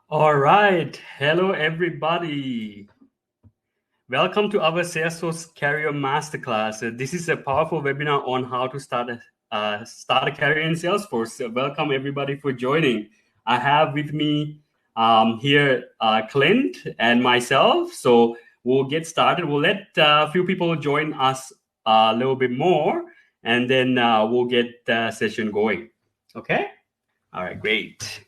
All right. Hello, everybody. Welcome to our Salesforce Career Masterclass. This is a powerful webinar on how to start a career in Salesforce. Welcome, everybody, for joining. I have with me here Clint and myself. So we'll get started. We'll let a few people join us a little bit more, and then we'll get the session going. Okay? All right, great.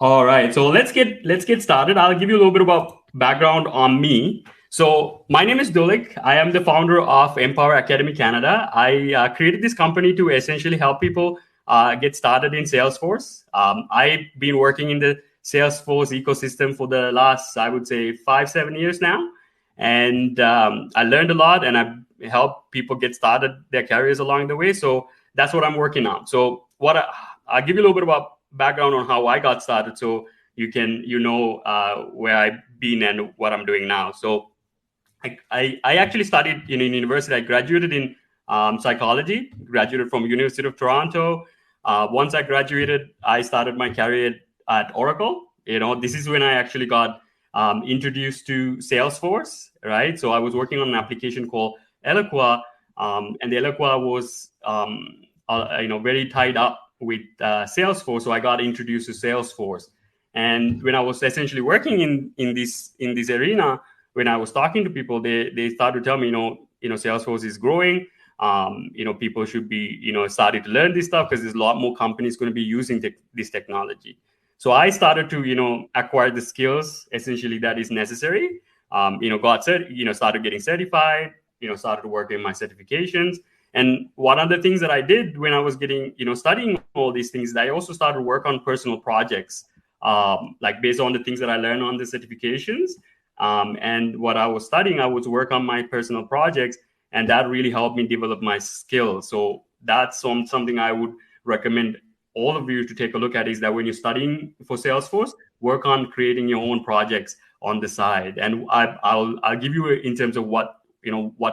All right, so let's get started. I'll give you a little bit about background on me. So my name is Dulik. I am the founder of Empower Academy Canada. I created this company to essentially help people get started in Salesforce. I've been working in the Salesforce ecosystem for the last, I would say, 5-7 years now, and I learned a lot, and I've helped people get started their careers along the way. So that's what I'm working on. So I'll give you a little bit about background on how I got started, so you can where I've been and what I'm doing now. So I actually studied in university. I graduated in psychology, graduated from University of Toronto. Once I graduated, I started my career at Oracle. This is when I actually got introduced to Salesforce, right? So I was working on an application called Eloqua, and the Eloqua was very tied up with Salesforce. So I got introduced to Salesforce, and when I was essentially working in this arena, when I was talking to people, they started to tell me, Salesforce is growing. People should be starting to learn this stuff because there's a lot more companies going to be using this technology. So I started to acquire the skills essentially that is necessary. Started getting certified. Started working my certifications. And one of the things that I did when I was studying all these things is I also started to work on personal projects, like based on the things that I learned on the certifications. And what I was studying, I would work on my personal projects, and that really helped me develop my skills. So that's something I would recommend all of you to take a look at, is that when you're studying for Salesforce, work on creating your own projects on the side. And I'll give you in terms of what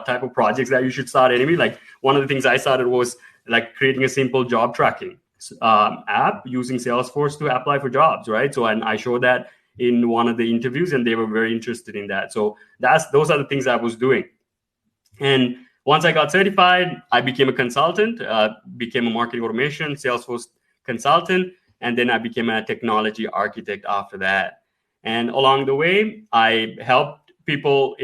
type of projects that you should start anyway. Like one of the things I started was like creating a simple job tracking app using Salesforce to apply for jobs, right? So, and I showed that in one of the interviews, and they were very interested in that. So those are the things I was doing. And once I got certified, I became a consultant, became a marketing automation Salesforce consultant, and then I became a technology architect after that. And along the way, I helped people,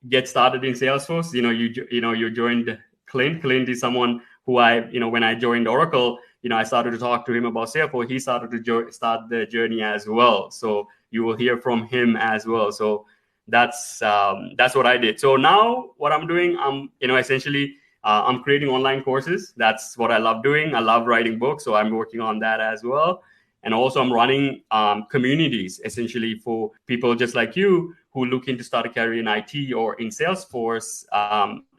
get started in Salesforce. You joined Clint. Clint is someone who when I joined Oracle, I started to talk to him about Salesforce. He started to start the journey as well. So you will hear from him as well. So that's what I did. So now what I'm doing, essentially I'm creating online courses. That's what I love doing. I love writing books, so I'm working on that as well. And also I'm running communities essentially for people just like you who looking to start a career in IT or in Salesforce,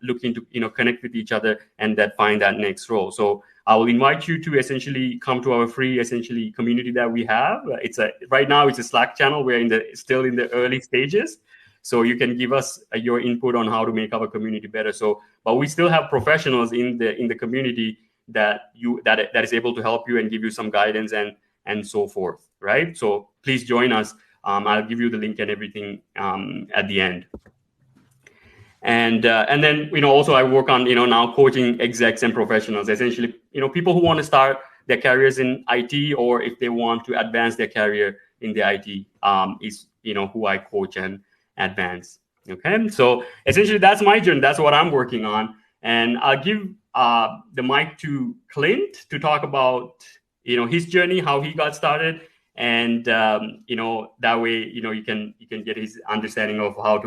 looking to connect with each other and that find that next role. So I will invite you to essentially come to our free essentially community that we have. Right now it's a Slack channel. We're still in the early stages. So you can give us your input on how to make our community better. So, but we still have professionals in the community that is able to help you and give you some guidance and so forth, right? So please join us. I'll give you the link and everything at the end. And then also I work on now coaching execs and professionals, essentially people who want to start their careers in IT, or if they want to advance their career in the IT, is who I coach and advance. Okay, so essentially that's my journey. That's what I'm working on, and I'll give the mic to Clint to talk about his journey, how he got started, and that way you can get his understanding of how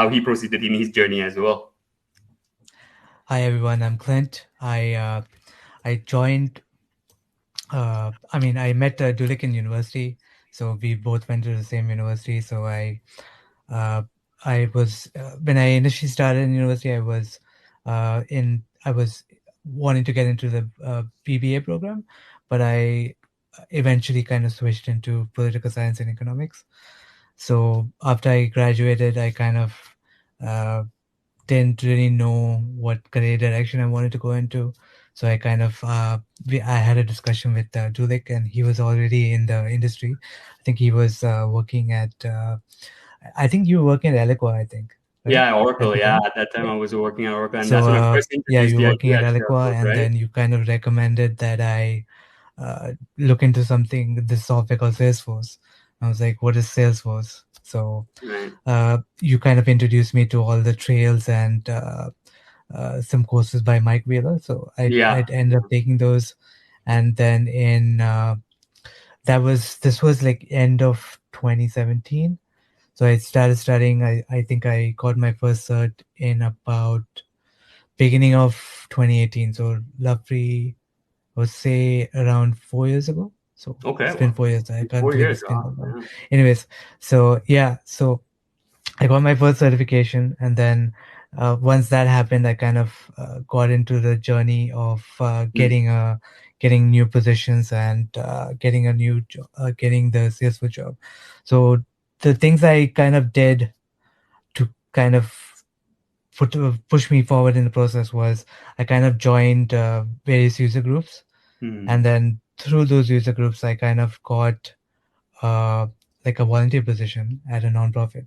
he proceeded in his journey as well. Hi everyone, I'm Clint. I joined. I met Dulik in university, so we both went to the same university. So I was when I initially started in university, I was wanting to get into the BBA program, but I eventually kind of switched into political science and economics. So after I graduated, I kind of didn't really know what career direction I wanted to go into. So I kind of I had a discussion with Dulik, and he was already in the industry. I think he was working at. I think you were working at Eloqua, I think, right? Yeah, At Oracle. the Yeah, time. at that time Yeah. I was working at Oracle, and So that's when I first yeah, introduced you the were working idea at at Eloqua, Salesforce, and right? then you kind of recommended that I look into this software called Salesforce. I was like, what is Salesforce? So Right. you kind of introduced me to all the trails and some courses by Mike Wheeler. So Yeah. I'd ended up taking those. And then this was like end of 2017. So I started studying. I think I got my first cert in about beginning of 2018. So roughly, I would say around 4 years ago. So Okay. it's been Well, 4 years. I can't 4 believe years. it's been that long. Yeah. Anyways, so yeah, so I got my first certification, and then once that happened, I kind of got into the journey of Mm, getting new positions and getting a new getting the Salesforce job. So the things I kind of did to kind of push me forward in the process was I kind of joined various user groups, mm, and then through those user groups, I kind of got uh, like a volunteer position at a nonprofit.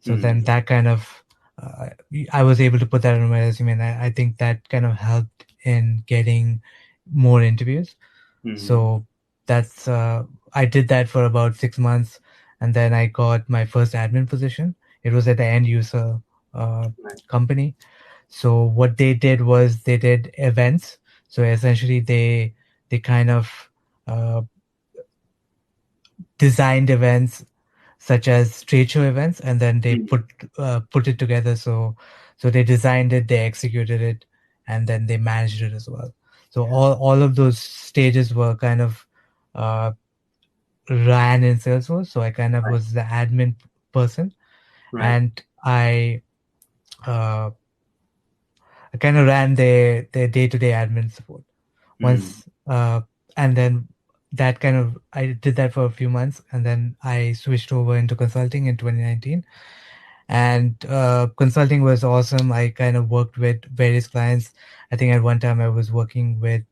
So then mm, that kind of, uh, I was able to put that on my resume, and I think that kind of helped in getting more interviews. mm, So that's, I did that for about 6 months, and then I got my first admin position. It was at the end user right. company. So what they did was they did events. So essentially they kind of uh, designed events such as trade show events, and then they Mm, put it together. So they designed it, they executed it, and then they managed it as well. So all of those stages were kind of uh, ran in Salesforce. So I kind of right. was the admin person, Right. and uh, I kind of ran their day-to-day admin support. Mm, Once and then that kind of I did that for a few months, and then I switched over into consulting in 2019. And consulting was awesome. I kind of worked with various clients. I think at one time I was working with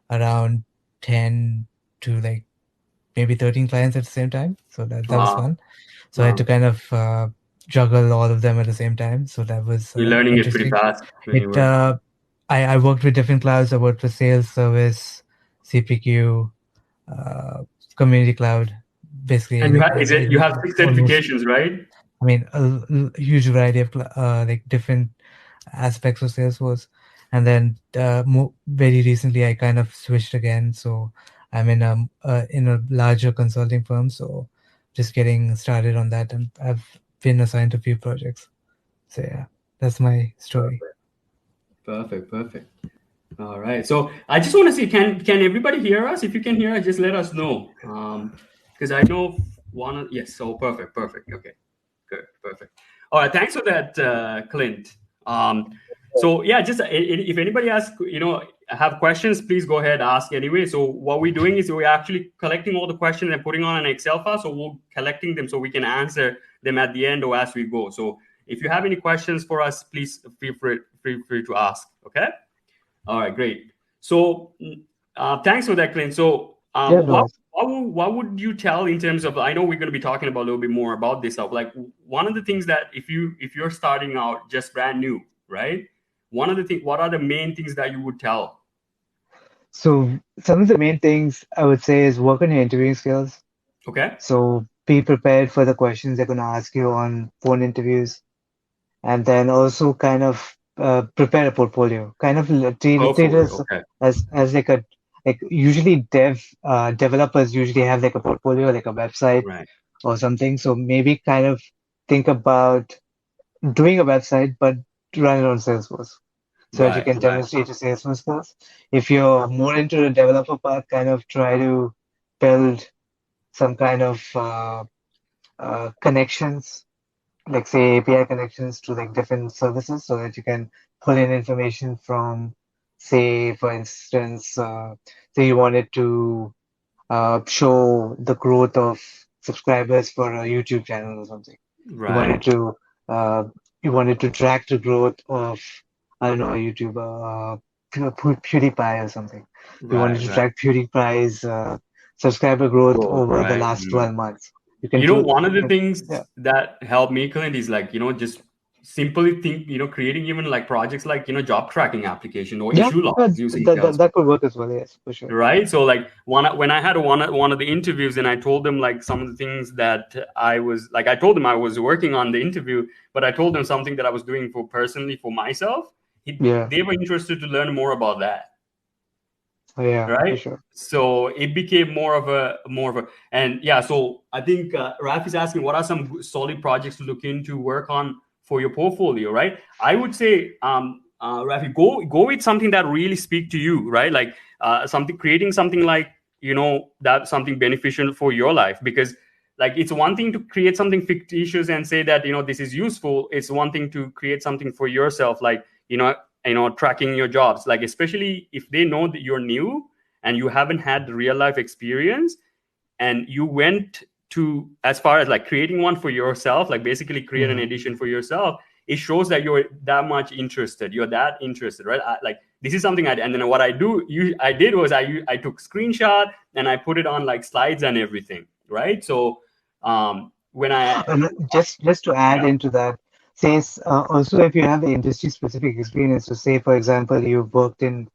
around 10 to like maybe 13 clients at the same time, so that was wow. fun. So I had to Wow. kind of juggle all of them at the same time, so that was You're learning it pretty interesting. fast when you It work. I worked with different clouds. I worked with sales, service, CPQ, uh, community cloud, basically And is it you have six almost. certifications, right? I mean, a huge variety of like different aspects of Salesforce. And then very recently, I kind of switched again. So I'm in a larger consulting firm. So just getting started on that, and I've been assigned to a few projects. So yeah, that's my story. Perfect. Perfect. Perfect. All right. So I just want to see, can everybody hear us? If you can hear us, just let us know. Because I know yes. So perfect. Perfect. Okay. Good. Perfect. All right. Thanks for that, Clint. So yeah, just if anybody has, have questions, please go ahead, ask anyway. So what we're doing is we're actually collecting all the questions and putting on an Excel file. So we're collecting them so we can answer them at the end or as we go. So if you have any questions for us, please feel free to ask. Okay. All right, great. So, thanks for that, Clint. So, Yeah, no worries. what would you tell in terms of? I know we're going to be talking about a little bit more about this stuff. Like one of the things that if you're starting out just brand new, right? One of the things, what are the main things that you would tell? So some of the main things I would say is work on your interviewing skills. Okay. So be prepared for the questions they're going to ask you on phone interviews, and then also kind of prepare a portfolio. Kind of treat it Portfolio. Okay. as like usually developers usually have like a portfolio, like a website Right. or something. So maybe kind of think about doing a website, but run it on Salesforce so that you Right. can Right. demonstrate your Salesforce skills. If you're more into the developer part, kind of try to build some kind of connections, like say API connections to like different services so that you can pull in information from, say, for instance, say you wanted to show the growth of subscribers for a YouTube channel or something. You Right. wanted to track the growth of, I don't know, a YouTuber. PewDiePie or something. You wanted Right, to right. track PewDiePie's subscriber growth Growth, over the right. last 12 months. You can do, One of the yeah, things that helped me, Clint, is just simply think, creating even like projects like, job tracking application or yeah, issue that, logs using that, Salesforce. that could work as well. Yes, for sure. Right. So like when I had one of the interviews and I told them like some of the things that I told them I was working on the interview, but I told them something that I was doing for personally for myself. Yeah, They were interested to learn more about that. oh, yeah, for Right. sure. So it became more of a, and yeah. So I think Ralph is asking what are some solid projects to look into, work on for your portfolio, right? I would say, Rafi, go with something that really speak to you, right? Like something creating something like that something beneficial for your life, because like it's one thing to create something fictitious and say that this is useful. It's one thing to create something for yourself, like tracking your jobs, like especially if they know that you're new and you haven't had the real life experience, and you went to as far as like creating one for yourself, like basically create an Hmm. edition for yourself. It shows that you're that much interested, you're that interested, right? Like this is something and then what I did was I took screenshot and I put it on like slides and everything, right? So when I And just to add yeah. into that, says also if you have the industry specific experience, so say for example you've worked in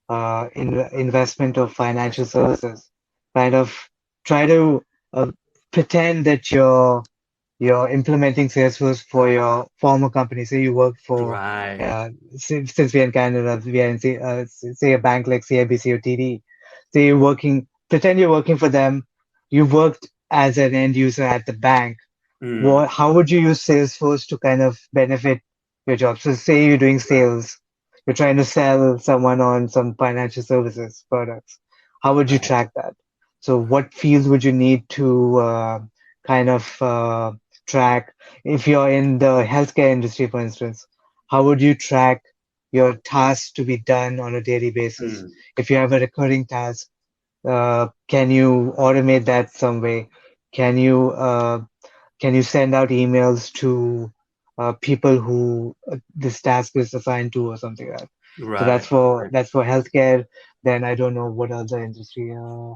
investment or financial services, kind of try to pretend that you're implementing Salesforce for your former company. Say you work for, Right. since we're in Canada, we are in say a bank like CIBC or TD. Say you're working, pretend you're working for them. You worked as an end user at the bank. Mm, How would you use Salesforce to kind of benefit your job? So say you're doing sales, you're trying to sell someone on some financial services products. How would you right. track that? So what fields would you need to kind of track? If you're in the healthcare industry, for instance, how would you track your tasks to be done on a daily basis? Mm, If you have a recurring task, can you automate that some way? Can you can you send out emails to people who this task is assigned to or something like that? So right. Right. that's for healthcare. Then I don't know what other industry. Uh,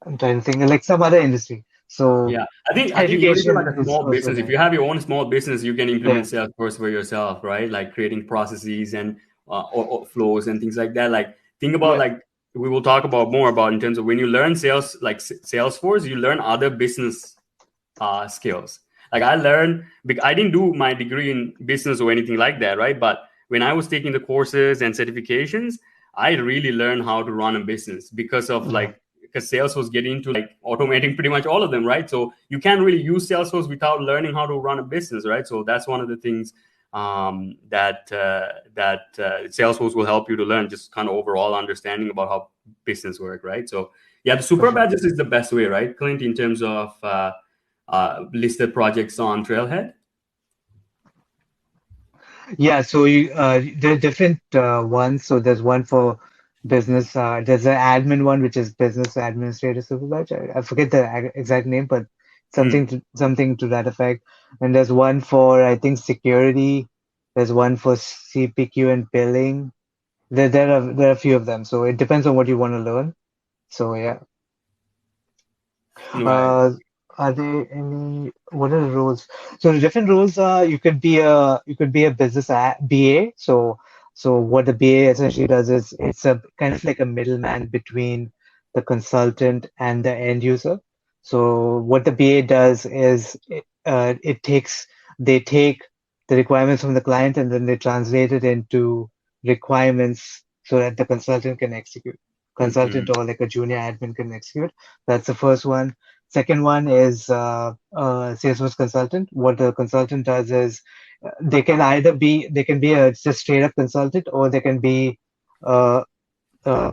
I'm trying to think like some other industry. So Yeah, I think even if you're like education a is small also business, if there. you have your own small business, you can implement Yeah, Salesforce for yourself, right? Like creating processes and or flows and things like that. Like think about yeah, like we will talk about more about in terms of when you learn sales, like Salesforce, you learn other business skills. Like I learned, I didn't do my degree in business or anything like that, right? But when I was taking the courses and certifications, I really learned how to run a business because of yeah, because sales was getting into like automating pretty much all of them, right? So you can't really use Salesforce without learning how to run a business, right? So that's one of the things that Salesforce will help you to learn, just kind of overall understanding about how business work, right? So yeah, the for super sure. badges is the best way, right, Clint, in terms of listed projects on Trailhead. Yeah, so there are different ones. So there's one for business. There's an admin one, which is business administrator supervisor. I forget the exact name, but Mm. something to that effect. And there's one for I think security. There's one for CPQ and billing. There are a few of them. So it depends on what you want to learn. So yeah. Right. Uh, are there any, what are the roles? So the different roles are you could be a BA. So what the BA essentially does is it's a kind of like a middleman between the consultant and the end user. So what the BA does is they take the requirements from the client and then they translate it into requirements so that the consultant can execute. Consultant Mm-hmm. or like a junior admin can execute. That's the first one. Second one is Salesforce consultant. What the consultant does is they can be a just straight up consultant or they can be uh, uh,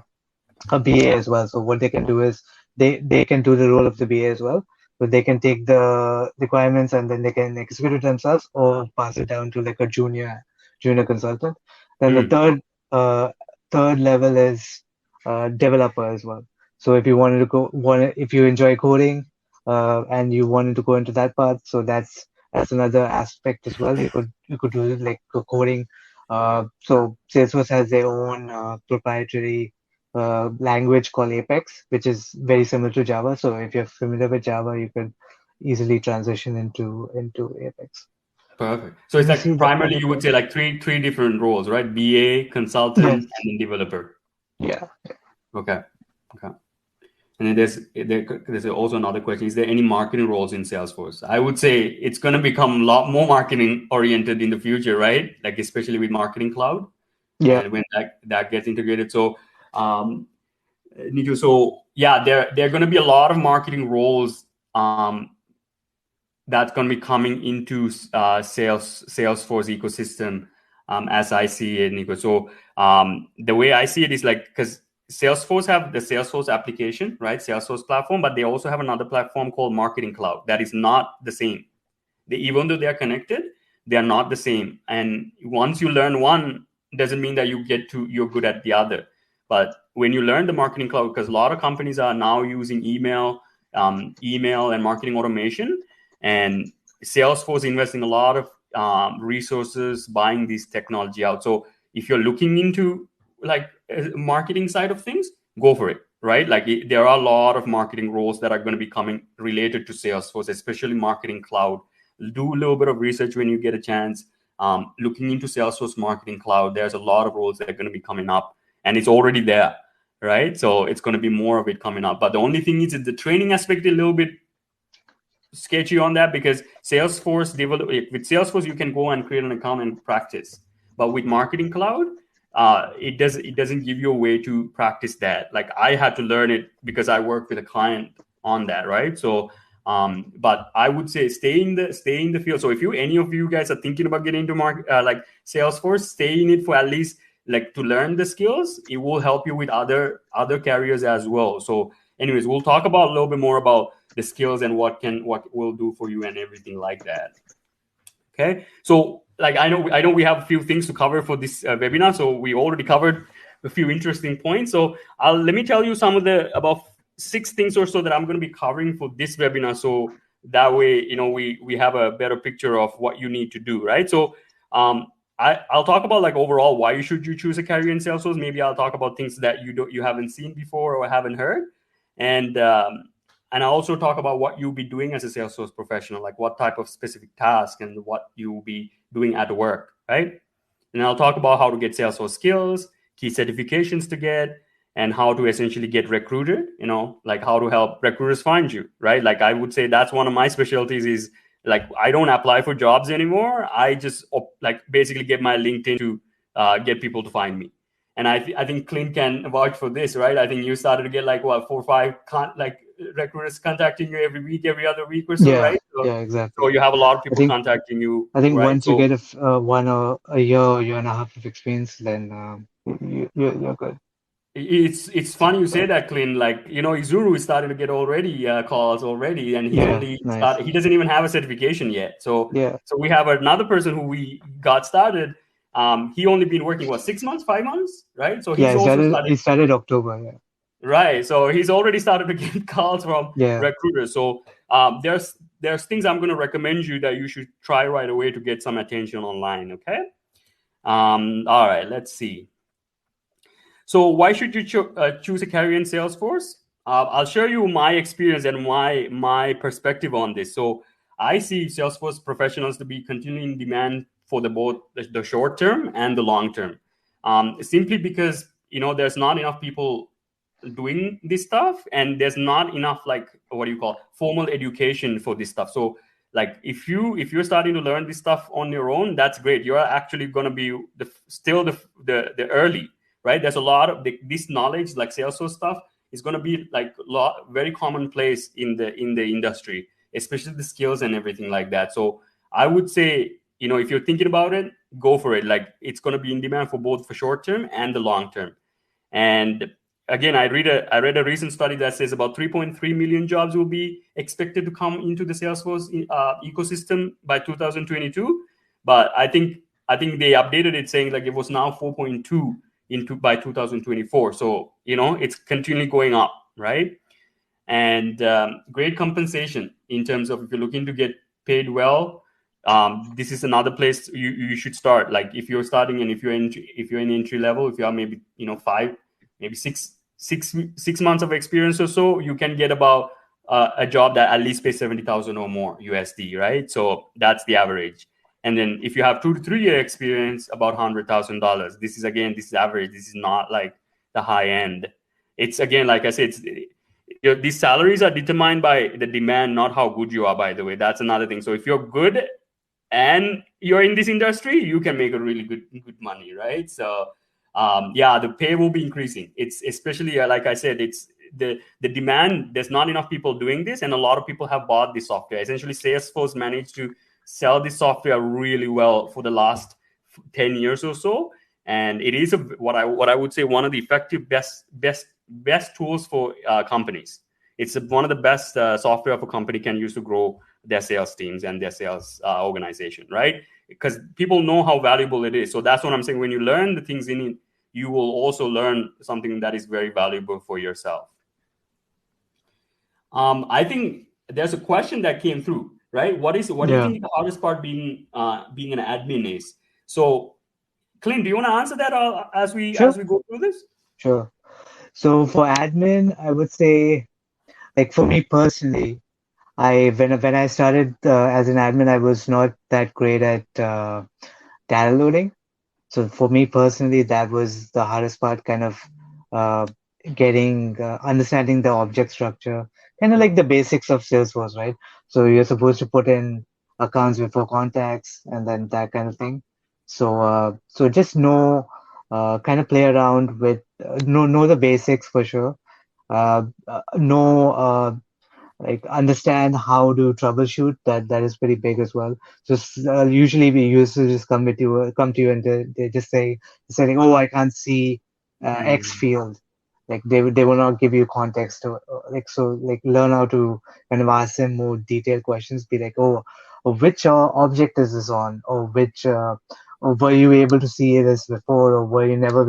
a BA as well. So what they can do is they can do the role of the BA as well. So they can take the requirements and then they can execute it themselves or pass it down to like a junior consultant. Then the Mm. uh, third level is developer as well. So if you wanted to if you enjoy coding and you wanted to go into that path, so that's another aspect as well. You could do like coding So Salesforce has their own proprietary language called Apex, which is very similar to Java. So if you're familiar with Java, you could easily transition into Apex. Perfect. So Let it's me see like the primarily other you would say question. like three different roles, right? BA, consultant, Yes. and then developer. Yeah. Okay. Okay. And then there's also another question: is there any marketing roles in Salesforce? I would say it's going to become a lot more marketing oriented in the future, right? Like especially with Marketing Cloud, Yeah. and when that gets integrated. So, Nikhil, so yeah, there are going to be a lot of marketing roles that's going to be coming into Salesforce ecosystem, as I see it, Nico. So the way I see it is like, because Salesforce have the Salesforce application, right? Salesforce platform, but they also have another platform called Marketing Cloud that is not the same. Even though they are connected, they are not the same. And once you learn one, doesn't mean that you're good at the other. But when you learn the Marketing Cloud, because a lot of companies are now using email and marketing automation, and Salesforce investing a lot of resources buying this technology out. So if you're looking into like marketing side of things, go for it, right? Like there are a lot of marketing roles that are going to be coming related to Salesforce, especially Marketing Cloud. Do a little bit of research when you get a chance. Looking into Salesforce Marketing Cloud, there's a lot of roles that are going to be coming up, and it's already there, right? So it's going to be more of it coming up. But the only thing is that the training aspect is a little bit sketchy on that, because with Salesforce you can go and create an account and practice, but with Marketing Cloud, it doesn't give you a way to practice that. Like I had to learn it because I work with a client on that, right? So but I would say stay in the field. So if any of you guys are thinking about getting into like Salesforce, stay in it for at least like to learn the skills. It will help you with other careers as well. So anyways, we'll talk about a little bit more about the skills and what will do for you and everything like that. Okay, so like I know we have a few things to cover for this webinar, so we already covered a few interesting points. So let me tell you some of the about 6 things or so that I'm going to be covering for this webinar, so that way we have a better picture of what you need to do, right? So I'll talk about like overall why should you choose a career in Salesforce. Maybe I'll talk about things that you haven't seen before or haven't heard, and I also talk about what you'll be doing as a Salesforce professional, like what type of specific task and what you'll be doing at work, right? And I'll talk about how to get Salesforce skills, key certifications to get, and how to essentially get recruited, like how to help recruiters find you, right? Like I would say that's one of my specialties is like I don't apply for jobs anymore. I just like basically get my LinkedIn to get people to find me. And I think Clint can vouch for this, right? I think you started to get like what 4 or 5 like recruiters contacting you every week, every other week or so, Yeah. right? So, Yeah. Exactly. so you have a lot of I people think contacting you, I think right? once you So get one or a year and a half of experience, then you're good. it's funny you say that, Clint. Like Izuru is starting to get already calls already, and Yeah. Nice. he doesn't even have a certification yet. So Yeah. we have another person who we got started. He only been working 6 months, 5 months, right? So Yeah. he's also started. He started October. Yeah. Right. So he's already started to get calls from Yeah. recruiters. So there's things I'm going to recommend you that you should try right away to get some attention online. Okay. All right. Let's see. So why should you choose a career in Salesforce? I'll show you my experience and my perspective on this. So I see Salesforce professionals to be continuing demand for both the short term and the long term, simply because there's not enough people doing this stuff, and there's not enough like what do you call formal education for this stuff. So like if you're starting to learn this stuff on your own, that's great. You're actually going to be still the early, right? There's a lot of this knowledge, like Salesforce stuff, is going to be like very commonplace in the industry, especially the skills and everything like that. So I would say if you're thinking about it, go for it. Like it's going to be in demand for both for short term and the long term. And again, I read a recent study that says about 3.3 million jobs will be expected to come into the Salesforce ecosystem by 2022. But I think they updated it saying like it was now 4.2 into by 2024. So it's continually going up, right? And great compensation in terms of if you're looking to get paid well. this is another place you should start. Like if you're starting and if you're in entry level, if you are maybe maybe six months of experience or so, you can get about a job that at least pays 70,000 or more USD, right? So that's the average. And then if you have 2 to 3 year experience, about $100,000. This is average. This is not like the high end. It's again, like I said, these salaries are determined by the demand, not how good you are, by the way. That's another thing. So if you're good and you're in this industry, you can make a really good money, right? So the pay will be increasing. It's especially like I said, it's the demand. There's not enough people doing this, and a lot of people have bought this software. Essentially, Salesforce managed to sell this software really well for the last 10 years or so, and it is what I would say one of the effective best tools for companies. It's one of the best software a company can use to grow their sales teams and their sales organization, right? Because people know how valuable it is. So that's what I'm saying. When you learn the things in it, you will also learn something that is very valuable for yourself. I think there's a question that came through, right? What do you think the hardest part being an admin is? So, Clint, do you want to answer that as we go through this? Sure. So for admin, I would say, like for me personally, when I started as an admin, I was not that great at data loading. So for me personally, that was the hardest part, kind of uh, understanding the object structure, kind of like the basics of Salesforce, right? So you're supposed to put in accounts before contacts and then that kind of thing. So just kind of play around with, know the basics for sure. Know like understand how to troubleshoot. That is pretty big as well. So usually we used to just come to you and they just say like, oh, I can't see X field. Like they will not give you context or like, so like learn how to kind of ask them more detailed questions. Be like, oh, which object is this on, or which or were you able to see this before, or were you never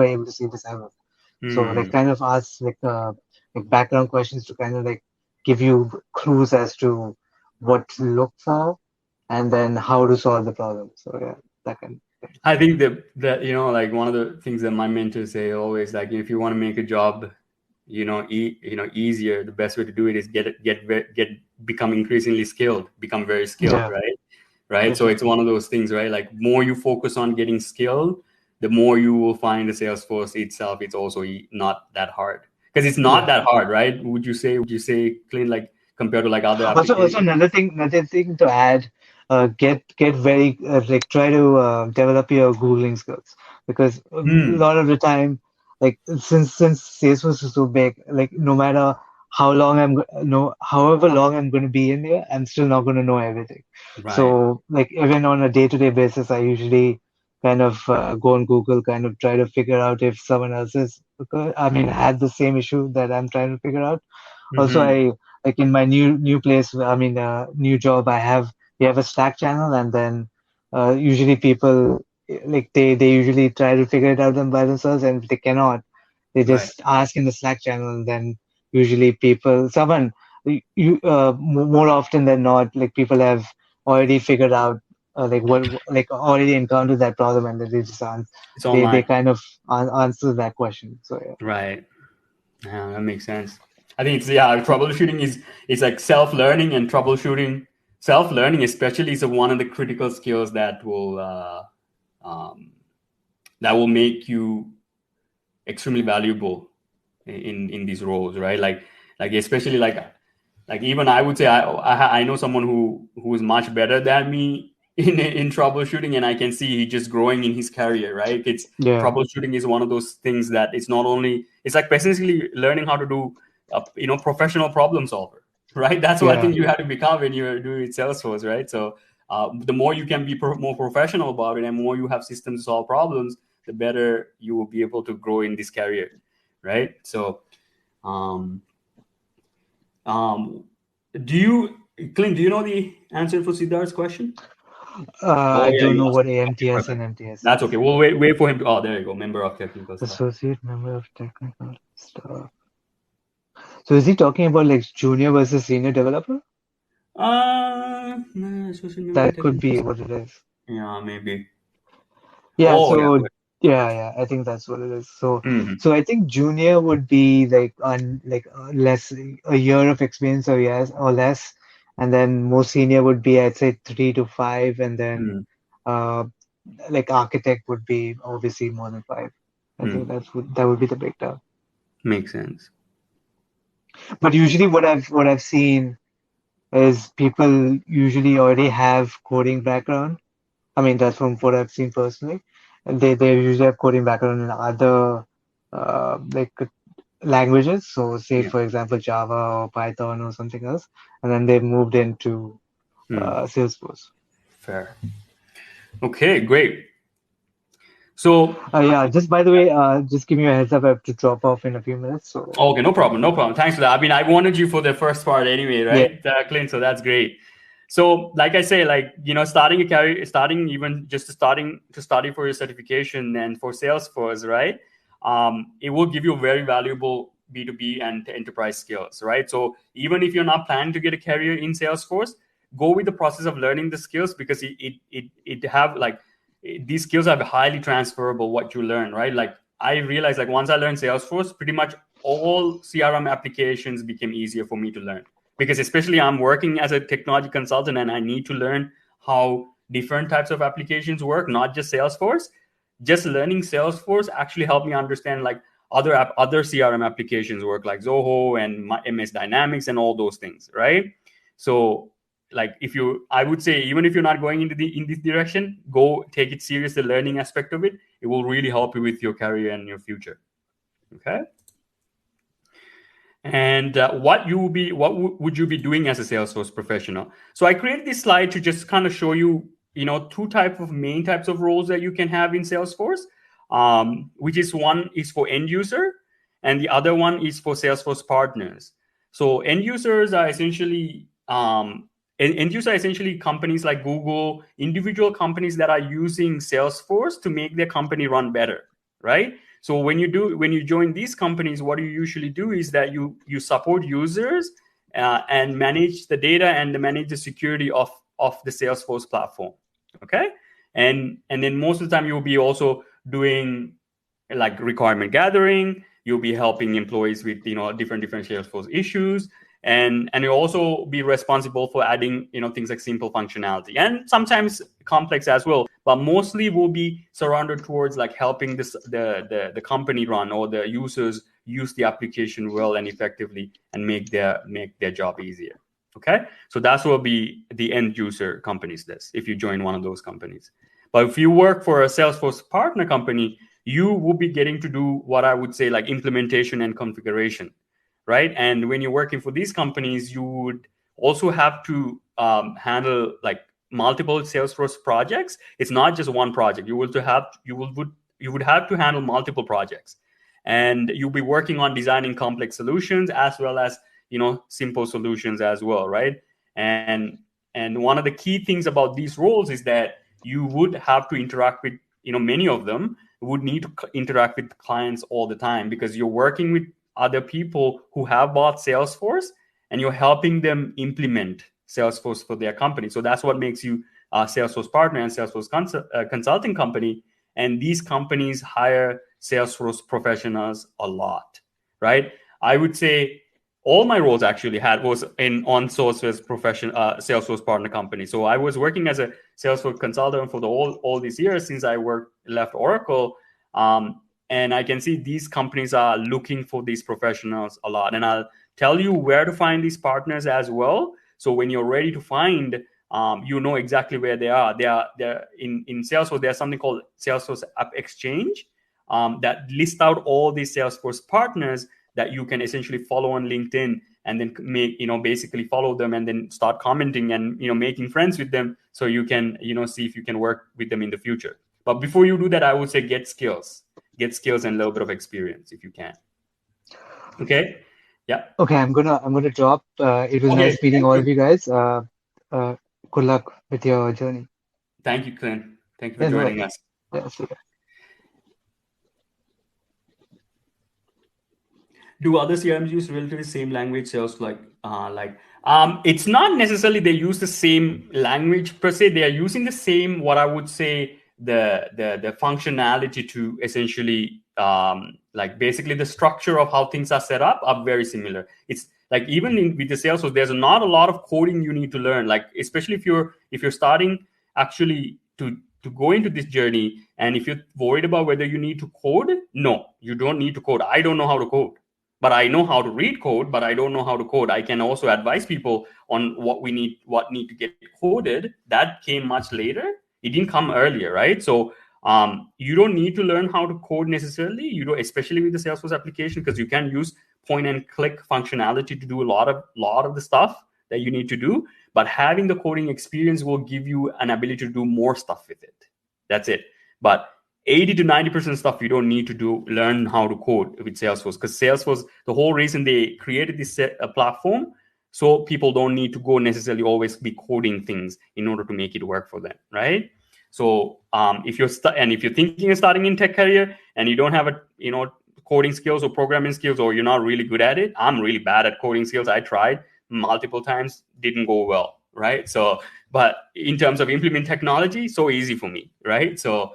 able to see this ever? So like kind of ask like background questions to kind of like give you clues as to what to look for and then how to solve the problem. So yeah, that kind of thing. I think that like one of the things that my mentors say always, like if you want to make a job easier, the best way to do it is become increasingly skilled, become very skilled, Yeah. right? So it's one of those things, right? Like more you focus on getting skilled, the more you will find the Salesforce itself. It's also not that hard, because it's not that hard, right? Would you say, Clint, like compared to like other applications? Also another thing to add, get very like try to develop your Googling skills, because a lot of the time, like since Salesforce is so big, like no matter how long however long I'm going to be in there, I'm still not going to know everything. Right. So like even on a day-to-day basis, I usually kind of go on Google, kind of try to figure out if someone else had the same issue that I'm trying to figure out. Also, I like in my new place, new job, we have a Slack channel, and then usually people like they usually try to figure it out them by themselves, and if they cannot, they just ask in the Slack channel, and then usually more often than not, like people have already figured out like already encountered that problem, and then they just they kind of answer that question. So yeah. Right. Yeah, that makes sense. I think it's troubleshooting is like self-learning, and troubleshooting, self-learning especially, is one of the critical skills that will make you extremely valuable in these roles, right? Like especially like even I would say I know someone who is much better than me in troubleshooting, and I can see he just growing in his career, right? Troubleshooting is one of those things that it's not only, it's like basically learning how to do professional problem solver, right? That's what I think you have to become when you're doing Salesforce, right? So the more you can be more professional about it, and more you have systems to solve problems, the better you will be able to grow in this career, right? So Clint, do you know the answer for Siddharth's question? I don't know what AMTS and MTS That's is. okay. We'll wait for him to. Oh, there you go. Member of technical staff. Associate member of technical staff. So is he talking about like junior versus senior developer? Social media That could be techniques. what it is. Yeah, maybe. Yeah, Oh, yeah. so yeah, I think that's what it is. So Mm-hmm. so I think junior would be like less a year of experience or yes or less, and then more senior would be I'd say 3 to 5, and then Mm-hmm. uh like architect would be obviously more than 5. I think Mm-hmm. that would be the breakdown. Makes sense. But usually what I've seen is people usually already have coding background. I mean, that's from what I've seen personally. And they usually have coding background in other like languages. So say Yeah. for example Java or Python or something else, and then they moved into Mm. Salesforce. Fair. Okay, great. So, Yeah, just by the way, just give me a heads up. I have to drop off in a few minutes. So okay, no problem, no problem. Thanks for that. I mean, I wanted you for the first part anyway, yeah, right, Clint? So that's great. So, like I say, like starting a career, starting even just starting to study for your certification and for Salesforce, right? It will give you very valuable B2B and enterprise skills, right? So even if you're not planning to get a career in Salesforce, go with the process of learning the skills because it have like these skills are highly transferable. What you learn, right? Like I realized, like once I learned Salesforce, pretty much all CRM applications became easier for me to learn because especially I'm working as a technology consultant and I need to learn how different types of applications work, not just Salesforce. Just learning Salesforce actually helped me understand like other CRM applications work, like Zoho and MS Dynamics and all those things, right? So like if you, I would say, even if you're not going into the in this direction, go take it serious, the learning aspect of it. It will really help you with your career and your future. Okay. And would you be doing as a Salesforce professional? So I created this slide to just kind of show you, two main types of roles that you can have in Salesforce, which is one is for end user, and the other one is for Salesforce partners. So end users are essentially companies like Google, individual companies that are using Salesforce to make their company run better, right? So when you join these companies, what you usually do is that you support users and manage the data and manage the security of the Salesforce platform. Okay, and then most of the time you'll be also doing like requirement gathering. You'll be helping employees with different Salesforce issues, and you'll also be responsible for adding things like simple functionality and sometimes complex as well. But mostly will be surrounded towards like helping the company run or the users use the application well and effectively and make their job easier. Okay, so that's what will be the end user companies this if you join one of those companies. But if you work for a Salesforce partner company, you will be getting to do what I would say like implementation and configuration, right? And when you're working for these companies, you would also have to handle like multiple Salesforce projects. It's not just one project. You would have to handle multiple projects, and you'll be working on designing complex solutions as well as simple solutions as well, right? And one of the key things about these roles is that you would have to interact with many of them would need to interact with clients all the time because you're working with other people who have bought Salesforce and you're helping them implement Salesforce for their company. So that's what makes you a Salesforce partner and Salesforce consulting company. And these companies hire Salesforce professionals a lot, right? I would say all my roles actually had was in on Salesforce Salesforce partner company. So I was working as a Salesforce consultant for all these years since I left Oracle. And I can see these companies are looking for these professionals a lot. And I'll tell you where to find these partners as well. So when you're ready to find, you know exactly where they are. They're in Salesforce. There's something called Salesforce App Exchange that lists out all these Salesforce partners that you can essentially follow on LinkedIn and then basically follow them and then start commenting and making friends with them so you can see if you can work with them in the future. But before you do that, I would say get skills and a little bit of experience if you can. Okay. Yeah. okay, I'm gonna drop. It was Okay. nice meeting Thank all you. of you guys. Uh, good luck with your journey. Thank you, Clint. Thank you for Yeah, no joining worries. us. Yeah, see ya. Do other CRMs use relatively same language sales like It's not necessarily they use the same language per se. They are using the same, what I would say, the functionality to essentially like basically the structure of how things are set up are very similar. It's like even with the Salesforce, there's not a lot of coding you need to learn. Like especially if you're starting actually to go into this journey, and if you're worried about whether you need to code, no, you don't need to code. I don't know how to code, but I know how to read code, but I don't know how to code. I can also advise people on what need to get coded. That came much later. It didn't come earlier, right? So you don't need to learn how to code necessarily. You don't, especially with the Salesforce application, because you can use point and click functionality to do a lot of the stuff that you need to do. But having the coding experience will give you an ability to do more stuff with it. That's it. But 80 to 90% stuff you don't need to learn how to code with Salesforce, because Salesforce, the whole reason they created this platform, so people don't need to go necessarily always be coding things in order to make it work for them, right? So if you're thinking of starting in tech career and you don't have coding skills or programming skills, or you're not really good at it. I'm really bad at coding skills. I tried multiple times, didn't go well, right? So, but in terms of implement technology, so easy for me, right? So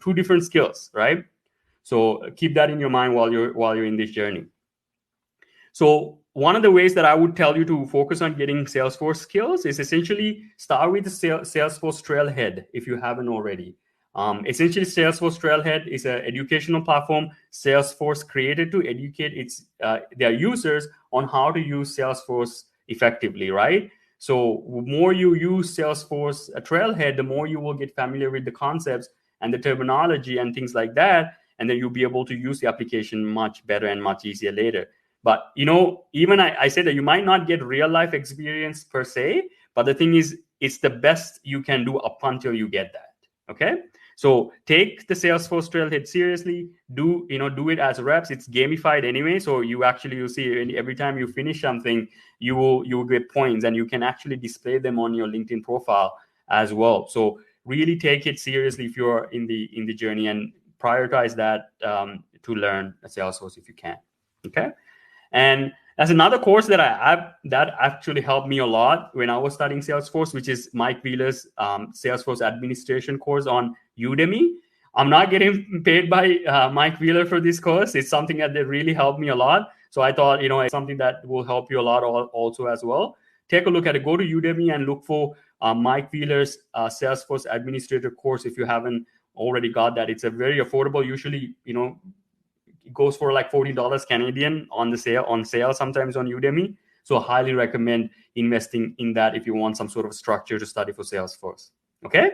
two different skills, right? So keep that in your mind while you're in this journey. So one of the ways that I would tell you to focus on getting Salesforce skills is essentially start with the Salesforce Trailhead if you haven't already. Essentially, Salesforce Trailhead is an educational platform Salesforce created to educate their users on how to use Salesforce effectively, right? So the more you use Salesforce Trailhead, the more you will get familiar with the concepts and the terminology and things like that, and then you'll be able to use the application much better and much easier later. But even I say that you might not get real life experience per se, but the thing is, it's the best you can do up until you get that. Okay. So take the Salesforce Trailhead seriously. Do it as reps. It's gamified anyway, so you'll see every time you finish something, you will get points, and you can actually display them on your LinkedIn profile as well. So really take it seriously if you're in the journey, and prioritize that to learn Salesforce if you can. Okay. And that's another course that that actually helped me a lot when I was studying Salesforce, which is Mike Wheeler's Salesforce administration course on Udemy. I'm not getting paid by Mike Wheeler for this course. It's something that really helped me a lot. So I thought, it's something that will help you a lot also as well. Take a look at it. Go to Udemy and look for Mike Wheeler's Salesforce administrator course if you haven't already got that. It's a very affordable, usually, it goes for like $40 Canadian on sale sometimes on Udemy. So I highly recommend investing in that if you want some sort of structure to study for Salesforce. Okay.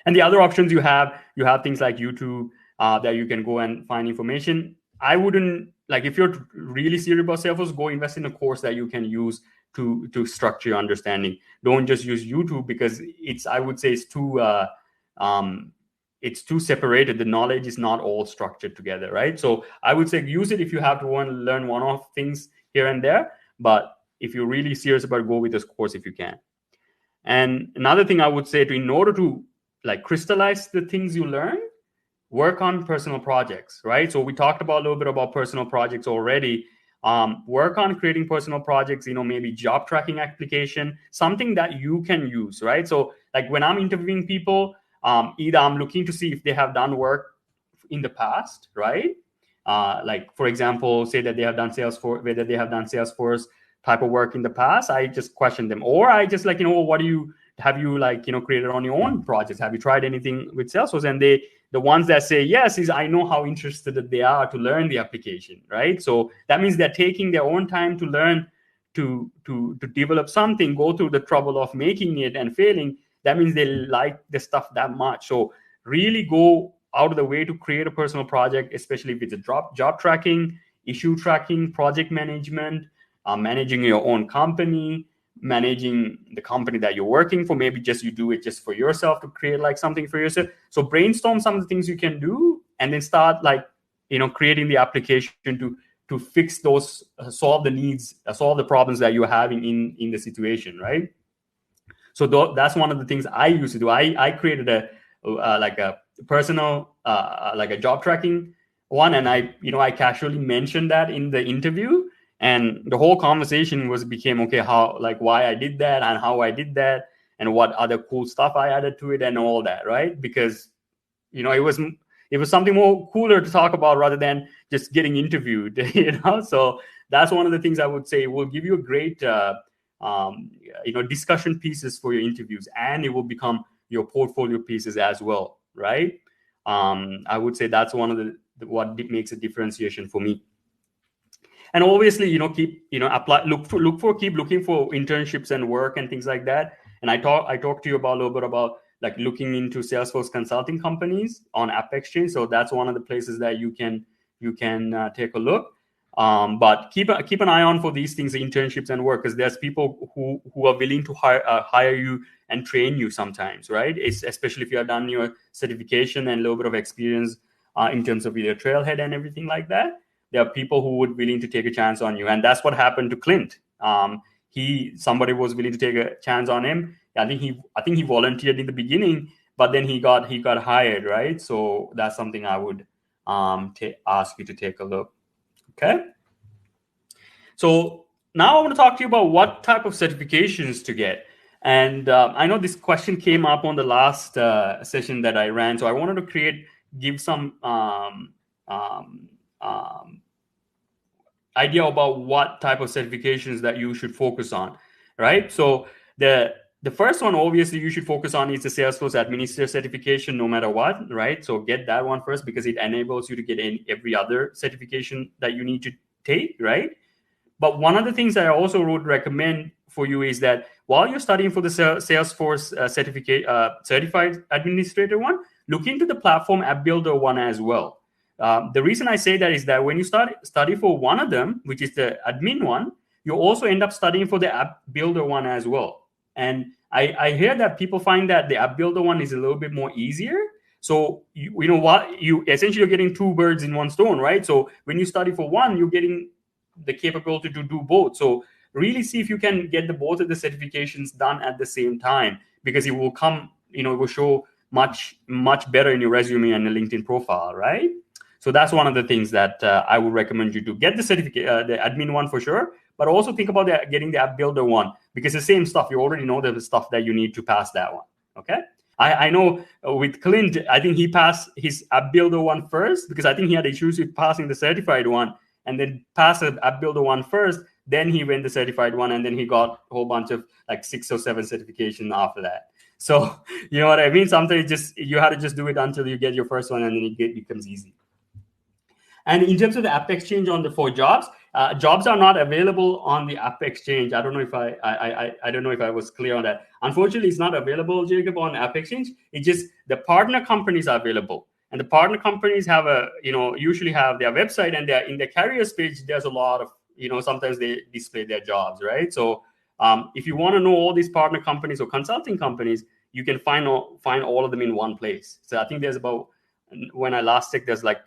And the other options you have things like YouTube that you can go and find information. I wouldn't, like, if you're really serious about Salesforce, go invest in a course that you can use to structure your understanding. Don't just use YouTube, because I would say it's too separated. The knowledge is not all structured together, right? So I would say use it if you have to learn one-off things here and there. But if you're really serious about it, go with this course if you can. And another thing I would say, in order to crystallize the things you learn, work on personal projects, right? So we talked about a little bit about personal projects already. Work on creating personal projects, maybe job tracking application, something that you can use, right? So like when I'm interviewing people, either I'm looking to see if they have done work in the past, right? Like for example, say that they have done Salesforce type of work in the past. I just question them, or I just what do you created on your own projects? Have you tried anything with Salesforce? And the ones that say yes is I know how interested they are to learn the application, right? So that means they're taking their own time to learn to develop something, go through the trouble of making it and failing. That means they like the stuff that much. So really go out of the way to create a personal project, especially if it's a job tracking, issue tracking, project management, managing your own company, managing the company that you're working for. Maybe you do it just for yourself to create something for yourself. So brainstorm some of the things you can do, and then start creating the application to fix those, solve the needs, solve the problems that you're having in the situation, right? So that's one of the things I used to do. I created a personal a job tracking one, and I casually mentioned that in the interview. And the whole conversation became, okay, why I did that and how I did that and what other cool stuff I added to it and all that, right? Because, it was something more cooler to talk about rather than just getting interviewed, So that's one of the things I would say will give you a great, discussion pieces for your interviews, and it will become your portfolio pieces as well, right? I would say that's one of what makes a differentiation for me. And obviously, keep apply keep looking for internships and work and things like that. And I talked to you about a little bit about like looking into Salesforce consulting companies on App Exchange. So that's one of the places that you can take a look. But keep an eye on for these things, internships and work, because there's people who are willing to hire you and train you sometimes, right? Especially if you have done your certification and a little bit of experience in terms of your trailhead and everything like that. There are people who would willing to take a chance on you, and that's what happened to Clint. Somebody was willing to take a chance on him. I think he volunteered in the beginning, but then he got hired, right? So that's something I would ask you to take a look. Okay. So now I want to talk to you about what type of certifications to get. And I know this question came up on the last session that I ran, so I wanted to give some idea about what type of certifications that you should focus on, right? So the first one, obviously, you should focus on is the Salesforce Administrator certification, no matter what, right? So get that one first because it enables you to get every other certification that you need to take, right? But one of the things that I also would recommend for you is that while you're studying for the Salesforce certified administrator one, look into the platform app builder one as well. The reason I say that is that when you study for one of them, which is the admin one, you also end up studying for the app builder one as well. And I hear that people find that the app builder one is a little bit more easier. So you essentially you're getting two birds in one stone, right? So when you study for one, you're getting the capability to do both. So really see if you can get both of the certifications done at the same time, because it will it will show much better in your resume and the LinkedIn profile, right? So that's one of the things that I would recommend you to get the certificate, the admin one for sure, but also think about getting the app builder one, because the same stuff, you already know the stuff that you need to pass that one. Okay. I know with Clint, I think he passed his app builder one first, because I think he had issues with passing the certified one, and then passed the app builder one first, then he went the certified one, and then he got a whole bunch of like 6 or 7 certifications after that. So you know what I mean? Sometimes you have to just do it until you get your first one, and then it becomes easy. And in terms of the App Exchange for jobs, jobs are not available on the App Exchange. I don't know if I don't know if I was clear on that. Unfortunately, it's not available, Jacob, on App Exchange. It's just the partner companies are available. And the partner companies have usually have their website, and they're in their careers page. There's a lot of, sometimes they display their jobs, right? So if you want to know all these partner companies or consulting companies, you can find all of them in one place. So I think there's about, when I last checked, there's like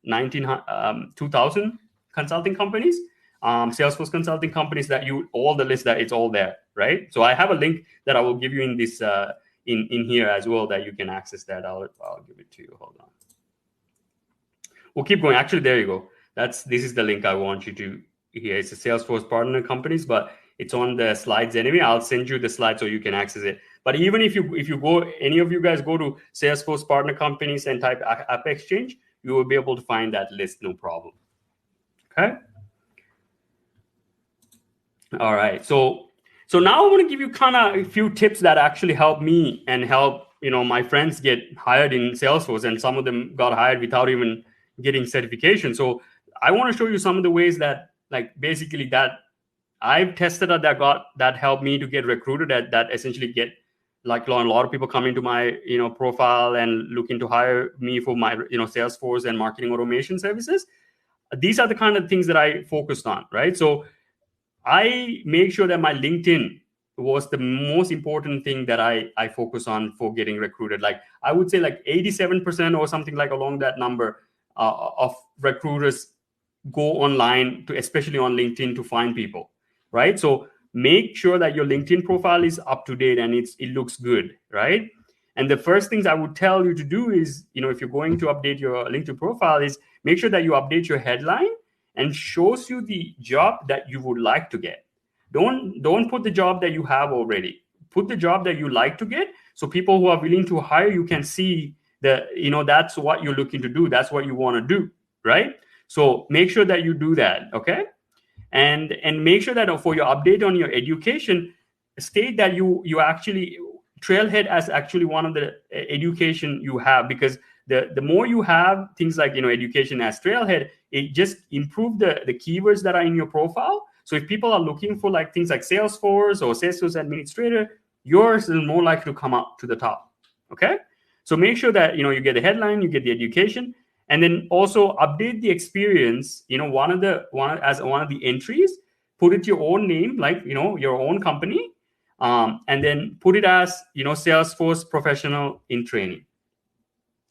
2,000 consulting companies, Salesforce consulting companies all the list that it's all there, right? So I have a link that I will give you in this in here as well, that you can access that. I'll give it to you. Hold on. We'll keep going. Actually, there you go. This is the link I want you to hear. It's a Salesforce partner companies, but it's on the slides anyway. I'll send you the slides so you can access it. But even if you go, any of you guys go to Salesforce partner companies and type App Exchange, you will be able to find that list, no problem. Okay. All right. So now I want to give you kind of a few tips that actually help me and help my friends get hired in Salesforce, and some of them got hired without even getting certification. So I want to show you some of the ways that, like, basically that I've tested that helped me to get recruited, that essentially get, like, a lot of people come into my profile and looking to hire me for my Salesforce and marketing automation services. These are the kind of things that I focused on, right? So I make sure that my LinkedIn was the most important thing that I focus on for getting recruited. Like, I would say like 87% or something like along that number of recruiters go online especially on LinkedIn to find people, right? So make sure that your LinkedIn profile is up to date and it looks good, right? And the first things I would tell you to do is, if you're going to update your LinkedIn profile, is make sure that you update your headline and shows you the job that you would like to get. Don't put the job that you have already. Put the job that you like to get, so people who are willing to hire you can see that, that's what you're looking to do. That's what you want to do, right? So make sure that you do that, okay? And make sure that for your update on your education, state that you actually Trailhead as actually one of the education you have, because the more you have things like education as Trailhead, it just improve the keywords that are in your profile. So if people are looking for like things like Salesforce or Salesforce administrator, yours is more likely to come up to the top. Okay, so make sure that you get the headline, you get the education, and then also update the experience. One of the entries, put it your own name, like your own company, and then put it as Salesforce professional in training.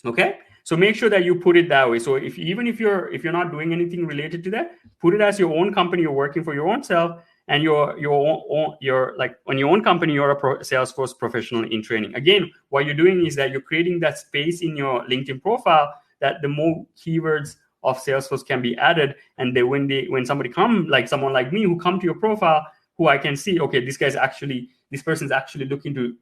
Okay, so make sure that you put it that way. So if you're not doing anything related to that, put it as your own company. You're working for your own self, and you're like on your own company, you're a Salesforce professional in training. Again, what you're doing is that you're creating that space in your LinkedIn profile that the more keywords of Salesforce can be added, and then when somebody come, like someone like me who come to your profile, who I can see, okay, this person's actually looking to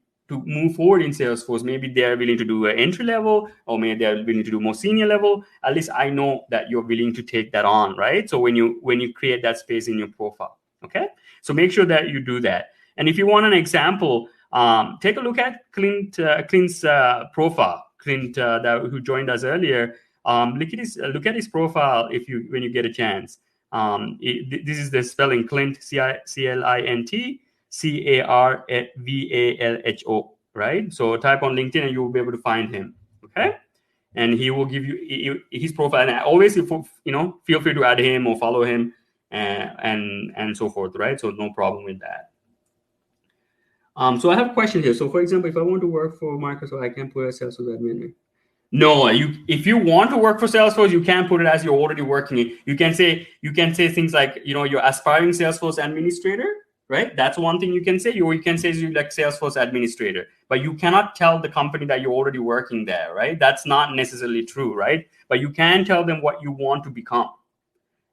move forward in Salesforce. Maybe they're willing to do an entry level, or maybe they're willing to do more senior level. At least I know that you're willing to take that on, right? So when you create that space in your profile, okay? So make sure that you do that. And if you want an example, take a look at Clint's profile. Clint, who joined us earlier. Look at his profile when you get a chance. This is the spelling: Clint, CLINT. CARVALHO, right? So type on LinkedIn and you will be able to find him, okay? And he will give you his profile. And always, feel free to add him or follow him, and so forth, right? So no problem with that. So I have a question here. So for example, if I want to work for Microsoft, I can put a Salesforce admin. No, if you want to work for Salesforce, you can't put it as you're already working it. You can say things like, you're aspiring Salesforce administrator, right? That's one thing you can say. You can say you're like Salesforce administrator, but you cannot tell the company that you're already working there, right? That's not necessarily true, right? But you can tell them what you want to become,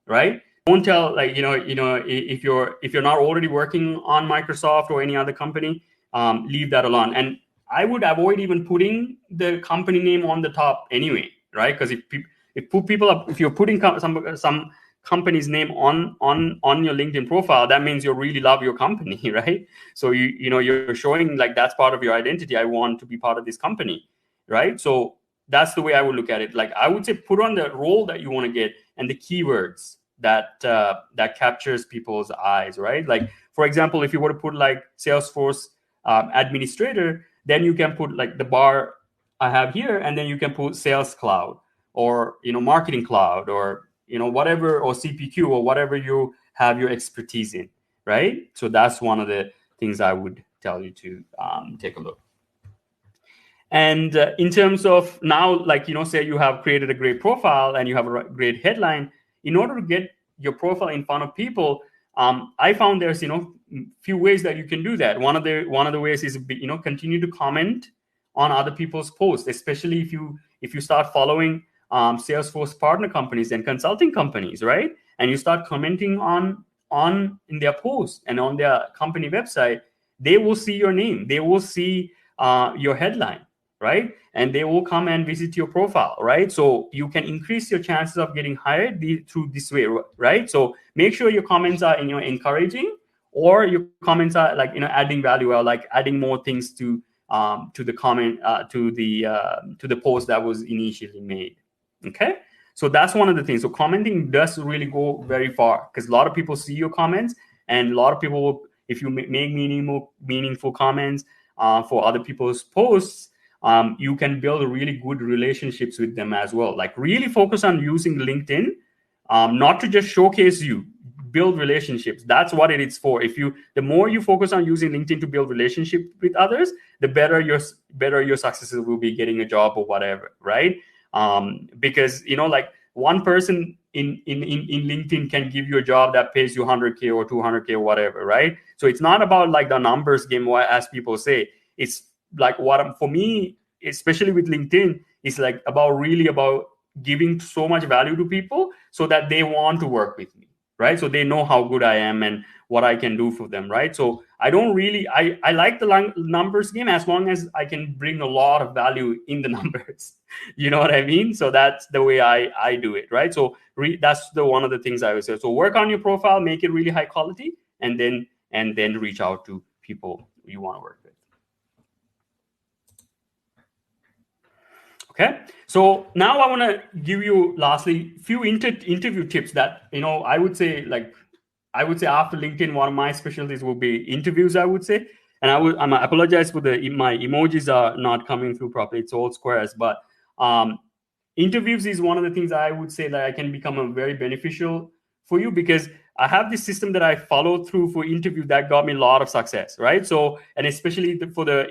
right? Don't tell, like, if you're not already working on Microsoft or any other company, leave that alone. And I would avoid even putting the company name on the top anyway, right? Because if you're putting some company's name on your LinkedIn profile, that means you really love your company, right? So you're showing like that's part of your identity. I want to be part of this company, right? So that's the way I would look at it. Like I would say, put on the role that you want to get and the keywords that captures people's eyes, right? Like for example, if you were to put like Salesforce administrator, then you can put like the bar I have here, and then you can put Sales Cloud or Marketing Cloud or whatever, or CPQ or whatever you have your expertise in, right? So that's one of the things I would tell you to take a look. And in terms of now, like, say you have created a great profile and you have a great headline, in order to get your profile in front of people, I found there's few ways that you can do that. One of the ways is continue to comment on other people's posts, especially if you start following Salesforce partner companies and consulting companies, right? And you start commenting on in their posts and on their company website, they will see your name, they will see your headline, right? And they will come and visit your profile, right? So you can increase your chances of getting hired through this way, right? So make sure your comments are encouraging, or your comments are like adding value, or like adding more things to the comment to the post that was initially made. Okay, so that's one of the things. So commenting does really go very far, because a lot of people see your comments, and a lot of people will, if you make meaningful comments for other people's posts, you can build really good relationships with them as well. Like really focus on using LinkedIn, not to just showcase you, build relationships. That's what it is for. The more you focus on using LinkedIn to build relationship with others, the better your successes will be getting a job or whatever, right? Because like one person in LinkedIn can give you a job that pays you 100K or 200K or whatever, right? So it's not about like the numbers game, as people say. It's like for me, especially with LinkedIn, it's like really about giving so much value to people so that they want to work with me, right? So they know how good I am and what I can do for them, right? So I don't really, I like the numbers game as long as I can bring a lot of value in the numbers. You know what I mean? So that's the way I do it, right? So that's the one of the things I would say. So work on your profile, make it really high quality, and then reach out to people you want to work with. Okay, so now I want to give you lastly few interview tips that I would say after LinkedIn, one of my specialties will be interviews, I would say. And I apologize for my emojis are not coming through properly. It's all squares, but interviews is one of the things I would say that I can become a very beneficial for you, because I have this system that I follow through for interview that got me a lot of success, right? So, and especially for the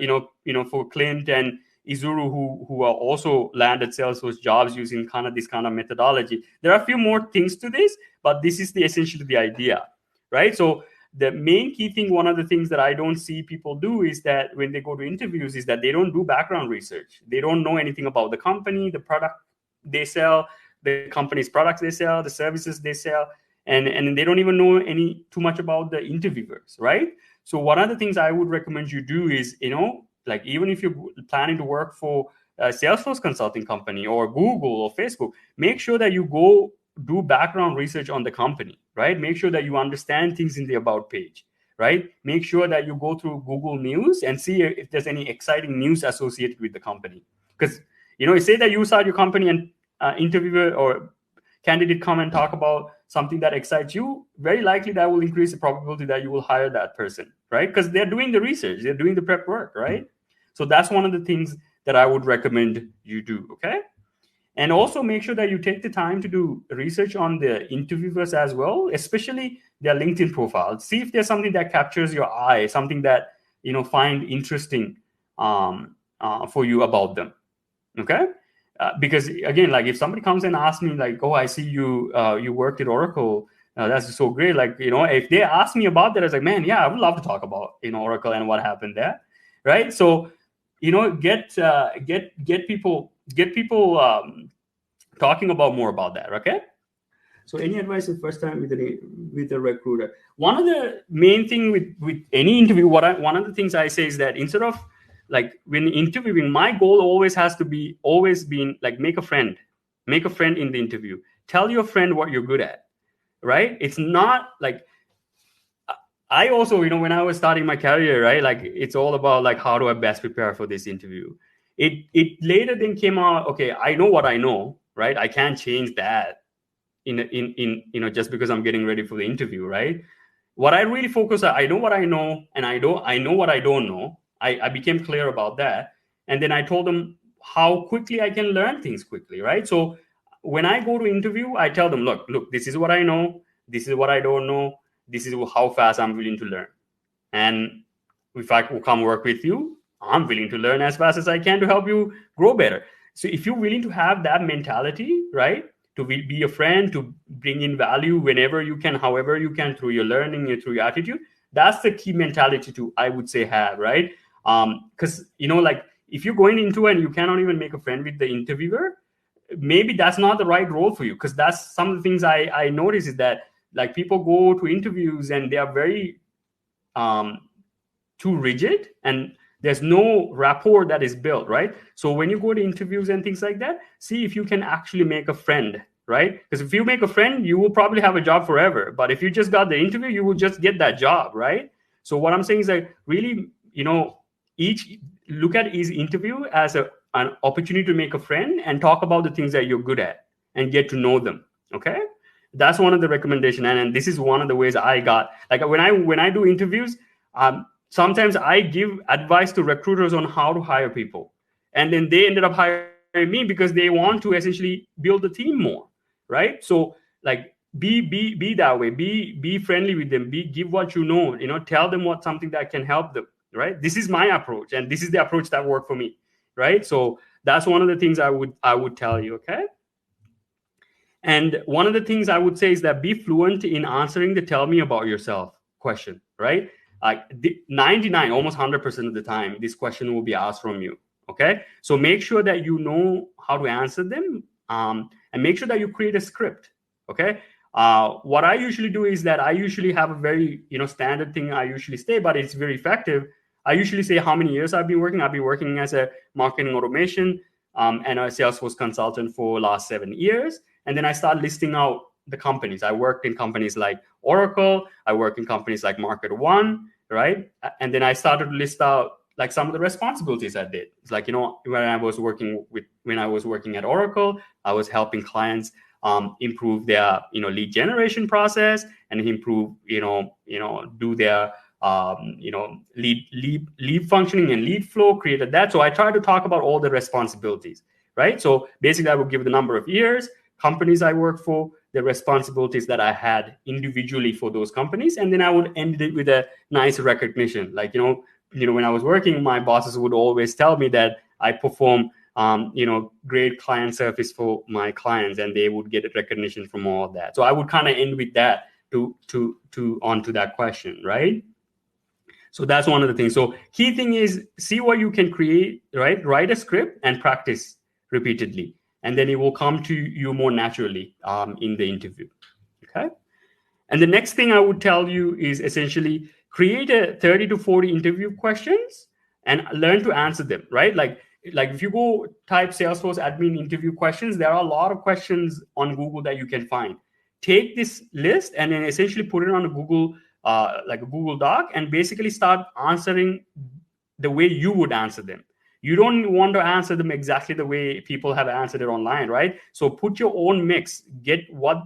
for Clint and Izuru, who are also landed Salesforce jobs using kind of this kind of methodology. There are a few more things to this, but this is essentially the idea, right? So the main key thing, one of the things that I don't see people do is that when they go to interviews is that they don't do background research. They don't know anything about the company, the product they sell, the company's products they sell, the services they sell, and they don't even know too much about the interviewers, right? So one of the things I would recommend you do is, like even if you're planning to work for a Salesforce consulting company or Google or Facebook, make sure that you go do background research on the company, right? Make sure that you understand things in the about page, right? Make sure that you go through Google News and see if there's any exciting news associated with the company. Because, say that you start your company and interviewer or candidate come and talk about something that excites you, very likely that will increase the probability that you will hire that person, right? Because they're doing the research, they're doing the prep work, right? So that's one of the things that I would recommend you do, okay? And also make sure that you take the time to do research on the interviewers as well, especially their LinkedIn profile. See if there's something that captures your eye, something that find interesting for you about them, okay? Because again, like if somebody comes and asks me like, oh, I see you you worked at Oracle, that's so great. Like, if they ask me about that, I was like, man, yeah, I would love to talk about Oracle and what happened there, right? So get people talking about more about that, okay? So any advice the first time with a recruiter? One of the main thing with any interview, one of the things I say is that instead of like when interviewing, my goal always been like make a friend in the interview. Tell your friend what you're good at, right? It's not like I also, when I was starting my career, right, like it's all about like how do I best prepare for this interview. It later then came out, okay, I know what I know, right? I can't change that in just because I'm getting ready for the interview, right? What I really focus on, I know what I know, and I know what I don't know. I became clear about that, and then I told them how quickly I can learn things quickly, right? So when I go to interview, I tell them, look, this is what I know, this is what I don't know, this is how fast I'm willing to learn, and if I will come work with you, I'm willing to learn as fast as I can to help you grow better. So if you're willing to have that mentality, right, to be a friend, to bring in value whenever you can, however you can, through your learning and through your attitude, that's the key mentality to, I would say, have, right? Because like if you're going into and you cannot even make a friend with the interviewer, maybe that's not the right role for you. Because that's some of the things I notice is that like people go to interviews and they are very too rigid, and there's no rapport that is built, right? So when you go to interviews and things like that, see if you can actually make a friend, right? Because if you make a friend, you will probably have a job forever. But if you just got the interview, you will just get that job, right? So what I'm saying is that really, look at each interview as an opportunity to make a friend and talk about the things that you're good at and get to know them, okay? That's one of the recommendation, and this is one of the ways I got, like when I do interviews, sometimes I give advice to recruiters on how to hire people. And then they ended up hiring me because they want to essentially build the team more, right? So like be that way, be friendly with them, give what you know, tell them what something that can help them, right? This is my approach, and this is the approach that worked for me, right? So that's one of the things I would tell you, okay? And one of the things I would say is that be fluent in answering the tell me about yourself question, right? Like 99, almost 100% of the time, this question will be asked from you, okay? So make sure that you know how to answer them and make sure that you create a script. Okay. What I usually do is that I usually have a very, standard thing I usually say, but it's very effective. I usually say how many years I've been working. I've been working as a marketing automation and a Salesforce consultant for the last 7 years. And then I start listing out the companies. I worked in companies like Oracle. I work in companies like Market One, right? And then I started to list out like some of the responsibilities I did. It's like, when I was working at Oracle, I was helping clients improve their lead generation process and improve do their lead functioning and lead flow, created that. So I try to talk about all the responsibilities, right? So basically I would give the number of years, companies I work for, the responsibilities that I had individually for those companies, and then I would end it with a nice recognition. Like when I was working, my bosses would always tell me that I perform great client service for my clients, and they would get a recognition from all of that. So I would kind of end with that to onto that question, right? So that's one of the things. So key thing is see what you can create, right? Write a script and practice repeatedly, and then it will come to you more naturally in the interview. Okay. And the next thing I would tell you is essentially create a 30 to 40 interview questions and learn to answer them, right? Like if you go type Salesforce admin interview questions, there are a lot of questions on Google that you can find. Take this list and then essentially put it on a Google, like a Google Doc, and basically start answering the way you would answer them. You don't want to answer them exactly the way people have answered it online, right? So put your own mix,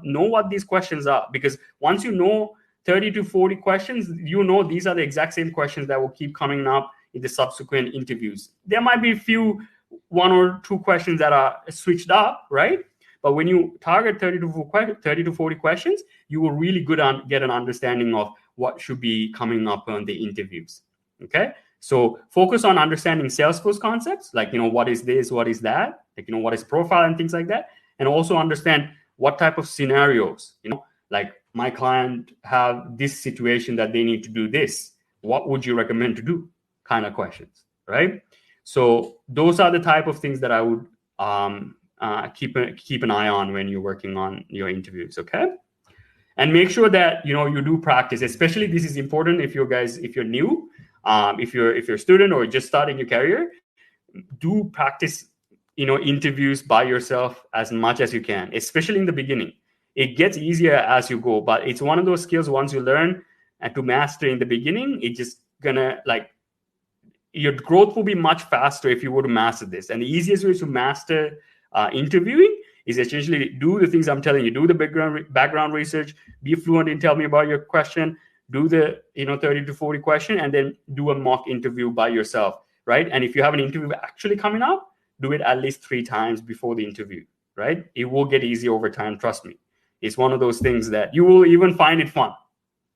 know what these questions are, because once you know 30 to 40 questions, these are the exact same questions that will keep coming up in the subsequent interviews. There might be one or two questions that are switched up, right? But when you target 30 to 40 questions, you will really get an understanding of what should be coming up on the interviews. Okay. So focus on understanding Salesforce concepts, like, what is this, what is that, like, what is profile and things like that. And also understand what type of scenarios, like my client have this situation that they need to do this. What would you recommend to do? Kind of questions, right? So those are the type of things that I would keep an eye on when you're working on your interviews, okay? And make sure that you do practice. Especially this is important if you're new, if you're a student or just starting your career. Do practice interviews by yourself as much as you can, especially in the beginning. It gets easier as you go, but it's one of those skills once you learn and to master in the beginning, it's just gonna your growth will be much faster if you were to master this. And the easiest way to master interviewing is essentially do the things I'm telling you. Do the background research, be fluent in tell me about your question, do the 30 to 40 question, and then do a mock interview by yourself, right? And if you have an interview actually coming up, do it at least 3 times before the interview, right? It will get easy over time, trust me. It's one of those things that you will even find it fun,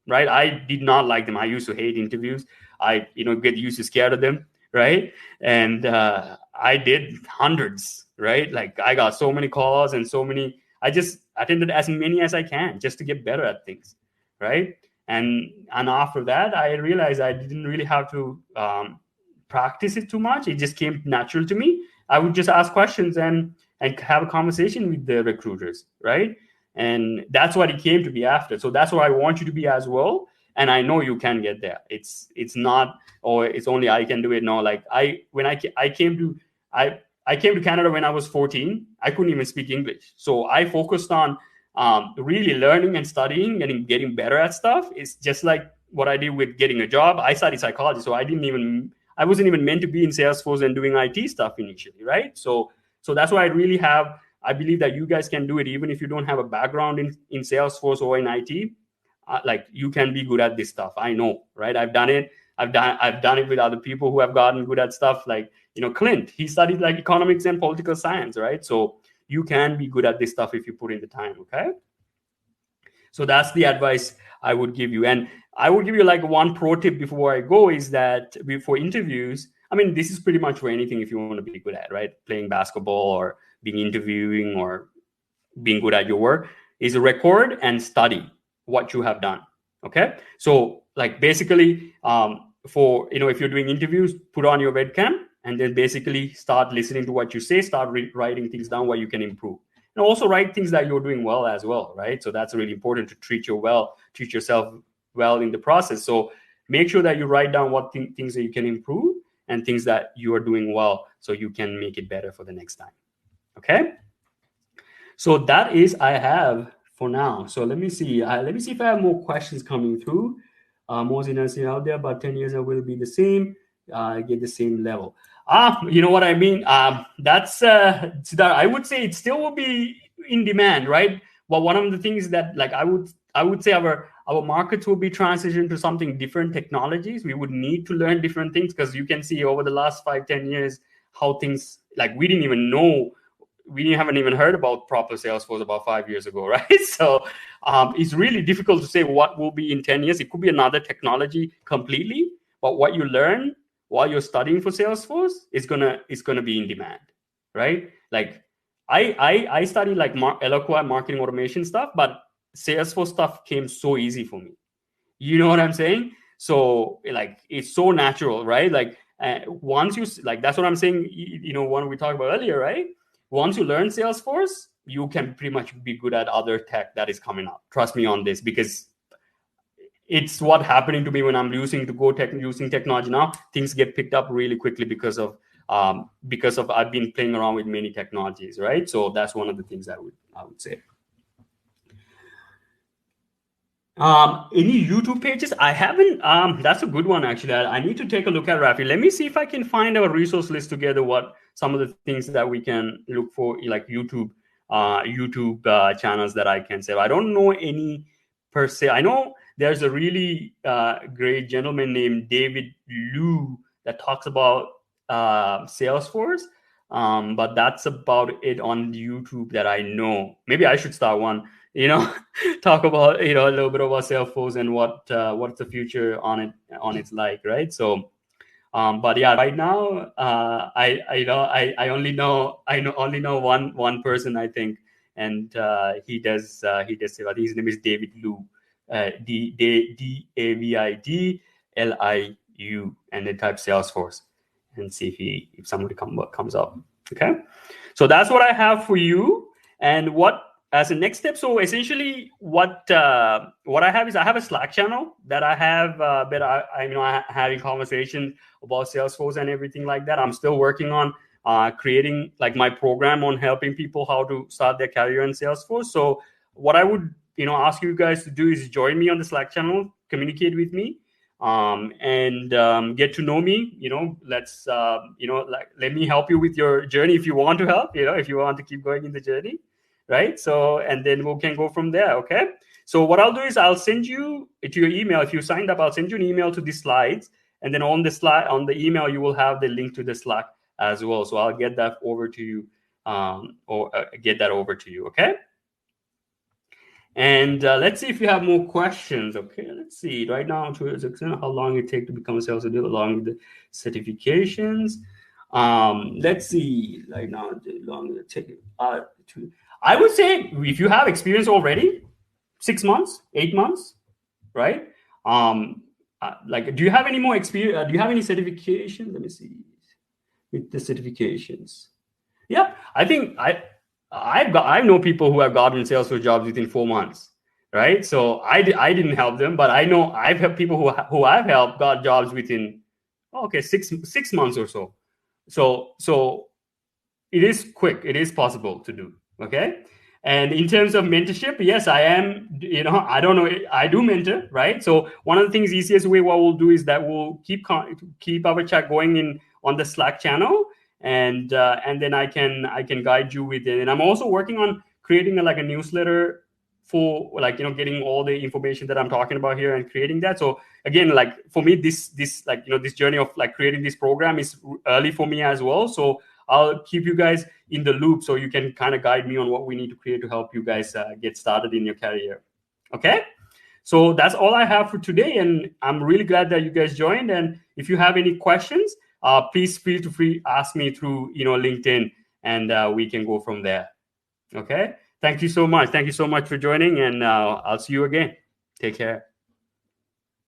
right? I did not like them. I used to hate interviews. I get used to scared of them, right? And I did hundreds, right? Like I got so many calls and so many. I just attended as many as I can just to get better at things, right? And after that, I realized I didn't really have to practice it too much. It just came natural to me. I would just ask questions and have a conversation with the recruiters, right? And that's what it came to be after. So that's what I want you to be as well. And I know you can get there. It's not, or it's only I can do it. No, like I came to Canada when I was 14. I couldn't even speak English. So I focused on really learning and studying and getting better at stuff. It's just like what I did with getting a job. I studied psychology, so I wasn't even meant to be in Salesforce and doing IT stuff initially, right? So that's why I believe that you guys can do it even if you don't have a background in Salesforce or in IT. Like you can be good at this stuff. I know, right? I've done it. I've done it with other people who have gotten good at stuff. Like Clint, he studied like economics and political science, right? So you can be good at this stuff if you put in the time. Okay. So that's the advice I would give you. And I would give you like one pro tip before I go is that before interviews, I mean, this is pretty much for anything if you want to be good at, right? Playing basketball or being interviewing or being good at your work, is record and study what you have done. Okay. So like basically for, if you're doing interviews, put on your webcam and then basically start listening to what you say, start writing things down what you can improve. and also write things that you're doing well as well, right? So that's really important to treat yourself well in the process. So make sure that you write down what things that you can improve and things that you are doing well, so you can make it better for the next time. Okay. So that is I have for now. So let me see. Let me see if I have more questions coming through. Most industry out there, about 10 years I will be the same. Get the same level. You know what I mean? That's that I would say it still will be in demand, right? But one of the things that like I would say our markets will be transitioned to something different technologies. We would need to learn different things, because you can see over the last 5-10 years how things, like, we didn't even know, we haven't even heard about proper Salesforce about 5 years ago, right? So it's really difficult to say what will be in 10 years. It could be another technology completely, but what you learn while you're studying for Salesforce is gonna be in demand, right? Like I studied like Eloqua marketing automation stuff, but Salesforce stuff came so easy for me. You know what I'm saying? So like it's so natural, right? Like once you like, that's what I'm saying. You know, one we talked about earlier, right? Once you learn Salesforce, you can pretty much be good at other tech that is coming up. Trust me on this, because it's what happening to me when I'm using technology now. Things get picked up really quickly because of I've been playing around with many technologies, right? So that's one of the things I would say. Any YouTube pages? I haven't. That's a good one, actually. I need to take a look at, Rafi. Let me see if I can find a resource list together. What some of the things that we can look for, like YouTube channels that I can say. I don't know any per se. I know there's a really great gentleman named David Liu that talks about Salesforce. But that's about it on YouTube that I know. Maybe I should start one. Talk about a little bit about Salesforce and what's the future on its like, right? So but yeah, right now I only know one person, I think, and he does his name is David Liu, Davidliu, and then type Salesforce and see if somebody comes up. Okay, so that's what I have for you. And what as a next step, so essentially what I have is I have a Slack channel that I have that I'm having conversations about Salesforce and everything like that. I'm still working on creating like my program on helping people how to start their career in Salesforce. So what I would ask you guys to do is join me on the Slack channel, communicate with me, and get to know me. Let's let me help you with your journey if you want to help. If you want to keep going in the journey, right? So and then we can go from there. Okay. So what I'll do is I'll send you to your email. If you signed up, I'll send you an email to these slides. And then on the email, you will have the link to the Slack as well. So I'll get that over to you, okay? And let's see if you have more questions. Okay, let's see. Right now, how long it takes to become a sales leader along with the certifications. Let's see. Right now, how long it take? I would say if you have experience already, 6 months, 8 months, right? Do you have any more experience? Do you have any certifications? Let me see. With the certifications, yeah, I think I know people who have gotten Salesforce jobs within 4 months, right? So I didn't help them, but I know I've helped people who I've helped got jobs within 6 months or so. So it is quick. It is possible to do. Okay. And in terms of mentorship, yes, I am, I don't know, I do mentor, right? So one of the things, easiest way what we'll do is that we'll keep our chat going on the Slack channel, and then I can guide you with it. And I'm also working on creating a newsletter for getting all the information that I'm talking about here and creating that. So again, for me, this journey of creating this program is early for me as well. So I'll keep you guys in the loop so you can kind of guide me on what we need to create to help you guys get started in your career. Okay. So that's all I have for today. And I'm really glad that you guys joined. And if you have any questions, please feel free to ask me through, LinkedIn, and we can go from there. Okay. Thank you so much. Thank you so much for joining, and I'll see you again. Take care.